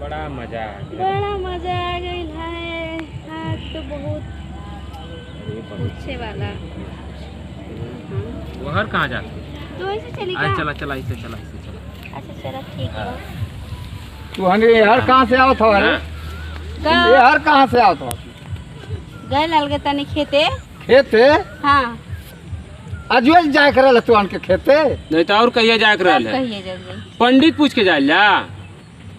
बड़ा मजा आ गई है। आज तो बहुत पूछे वाला। वो हर कहाँ जाती तो ऐसे चली है? का? चला चला इसे चला इसे चला। अच्छा चलो ठीक है। तू हने यार कहाँ से आओ था रे? का यार कहाँ से आओ था? गए लाल तनी खेते। खेते? हाँ अजुए जाए करे तू के खेते? नहीं तो और कहिए जाए कर कहिए जल्दी। पंडित पूछ के जाए ला।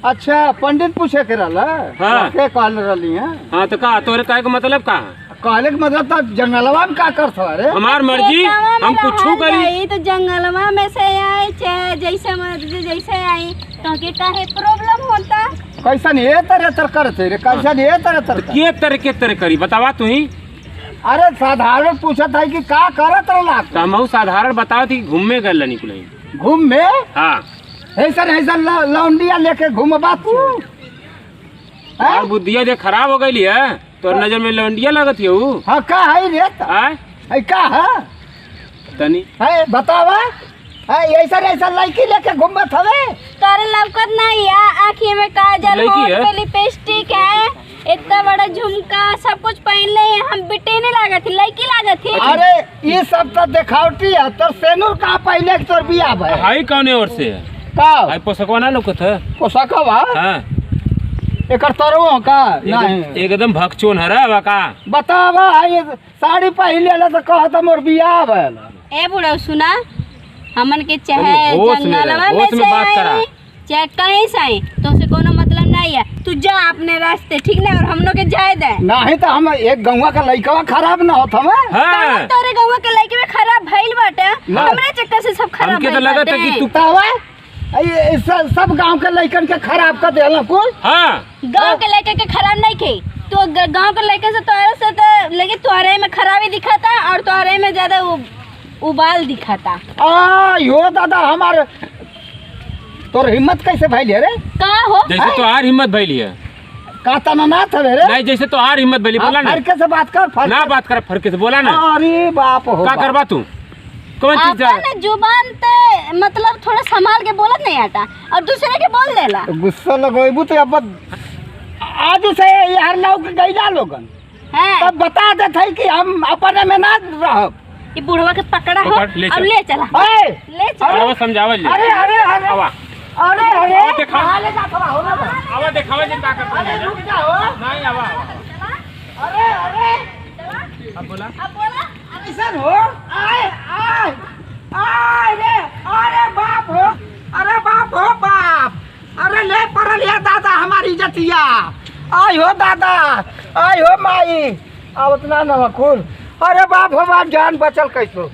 अच्छा पंडित पूछे के रहला? हाँ। के कहल रहली हैं? हाँ तो कहा तोरे कहे का मतलब कहा? कहले के मतलब तब जंगलवा में का करत रे? हमार मर्जी, हम कुछ करी। तो जंगलवा में से आए चाहे जैसे मर्जी जैसे आई तो के काहे प्रॉब्लम होता? कैसन ये तरह करते रे? कैसन ये तरह के तरह करी बतावा तू ही। अरे साधारण पूछत है कि का करत रहला? तो हम साधारण बताओ थी घूमे गए निकले। घूम में? हाँ ऐसा लौंडिया लेके घूमबा तू? और बुद्धिया जे खराब हो गई है तो नजर में लौंडिया लगत है ऊ। हाँ का है रे? है का है? तनी है बतावा। है ऐसा लड़की लेके घूमत हवे? तारे लौकत नहीं है? आँखी में काजल, होंठ पे लिपस्टिक है, इतना बड़ा झुमका, सब कुछ पहन ले। हम बेटे नहीं लागत थी, लड़की लागत थी। अरे ये सब तो दिखावटी है। तो सेनुर का पहले के तोर बियाह भय? हाई कौने ओर से है? का हाई पोसकवा ना लोकत है? पोसकवा? हाँ एकर तोरवा का नहीं एकदम भगचोन हरा बा का। बतावा। ये साड़ी पहले ले तो कहत मोर बियाह भयल। ए बुढ़ऊ सुना, हमन के चाहे होश में जंगलवा रह, में होश में से बात करा। आए चाहे कहीं से आए तो उसे कोनो मतलब नहीं है। तू जा अपने रास्ते, ठीक ना? और हम लोग के जाए दे। नहीं तो हम एक गौवा का लड़का खराब ना होत हमें। हाँ तोरे गौवा के लड़के में खराब भइल बाटे। हमरे चक्कर से सब खराब हमके तो भइल लगत है बाटे। कि तू बतावा। ये सब गांव के लड़कन के खराब कर देला कुल। हाँ गांव के लड़के के खराब नहीं खे। तो गांव के लड़के से तोरे से तो लेकिन तोरे में खराबी दिखाता और तोरे में ज्यादा उबाल दिखाता। यो दादा हमार तोर हिम्मत कैसे भइल रे? का हो? जैसे तो हार हिम्मत भइली है। का तना ना थवे रे? नहीं जैसे तो हार हिम्मत भइली बोला ना। फरके से बात कर। ना बात कर फरके से बोला ना। अरे बाप हो का करबा तू? कौन चीज है? अपन जुबान ते मतलब थोड़ा संभाल के बोलत नहीं आता और दूसरे के बोल देला। गुस्सा लगोइबू तो अब आज से यार लोग गईला लोगन हैं तब बता देत है कि हम अपने में ना रहब। ये बुढ़वा के पकड़ा हो पकड़, ले और चल। ले चला। ए! ले चला। आवा समझावल ले। अरे अरे अरे आवा अरे अरे आवा देखा। हाले का थोड़ा हो ना। आवा देखावा जे का करता अरे है। रुक जा हो। नहीं आवा अरे अरे अब बोला अब बोला। ऐसा हो। आए आए आए रे। अरे बाप हो। अरे बाप हो बाप। अरे ले पड़ल है दादा हमारी इज्जतिया। आई हो दादा। आई हो माई। अब उतना नमक खुल। अरे बाप हो बाप जान बचल कैसो।